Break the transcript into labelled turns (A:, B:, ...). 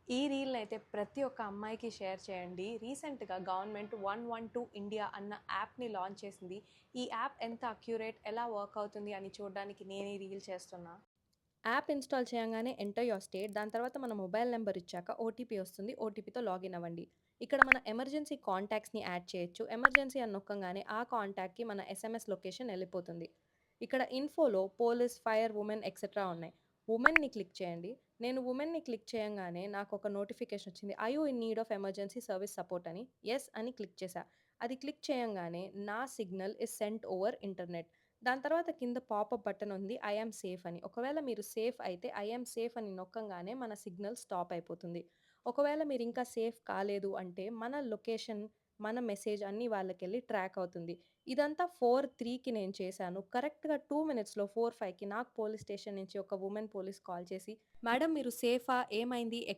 A: ఈ రీల్‌నైతే ప్రతి ఒక్క అమ్మాయికి షేర్ చేయండి. రీసెంట్‌గా గవర్నమెంట్ 112 ఇండియా అన్న యాప్‌ని లాంచ్ చేసింది. ఈ యాప్ ఎంత అక్యురేట్, ఎలా వర్క్ అవుతుంది అని చూడడానికి నేను ఈ రీల్ చేస్తున్నా. యాప్ ఇన్‌స్టాల్ చేయంగానే ఎంటర్ యువర్ స్టేట్. దాని తర్వాత మన మొబైల్ నంబర్ ఇచ్చాక ఓటీపీ వస్తుంది. ఓటీపీతో లాగిన్ అవ్వండి. ఇక్కడ మన ఎమర్జెన్సీ కాంటాక్ట్స్‌ని యాడ్ చేయొచ్చు. ఎమర్జెన్సీ అని నొక్కంగానే ఆ కాంటాక్ట్‌కి మన ఎస్ఎంఎస్ లొకేషన్ ఎళ్ళిపోతుంది. ఇక్కడ ఇన్ఫోలో పోలీస్, ఫైర్, వుమెన్ ఎక్సెట్రా ఉన్నాయి. వుమెన్‌ని క్లిక్ చేయండి. నేను వుమెన్‌ని క్లిక్ చేయంగానే నాకొక నోటిఫికేషన్ వచ్చింది. I you in need of emergency service support అని. యెస్ అని క్లిక్ చేశా. అది క్లిక్ చేయంగానే నా signal is cent over internet. దాని తర్వాత కింద పాపప్ బటన్ ఉంది. ఐ యామ్ సేఫ్ అని. ఒకవేళ మీరు సేఫ్ అయితే ఐ యామ్ సేఫ్ అని నొక్కంగానే మన సిగ్నల్ స్టాప్ అయిపోతుంది. ఒకవేళ మీరింకా సేఫ్ కాలేదు అంటే మన లొకేషన్, మన మెసేజ్ అన్నీ వాళ్ళకెళ్ళి ట్రాక్ అవుతుంది. ఇదంతా 4:03కి నేను చేశాను. కరెక్ట్‌గా 2 మినిట్స్‌లో 4:05కి నాకు పోలీస్ స్టేషన్ నుంచి ఒక వుమెన్ పోలీస్ కాల్ చేసి, "మేడం మీరు సేఫా? ఏమైంది? ఎక్కడ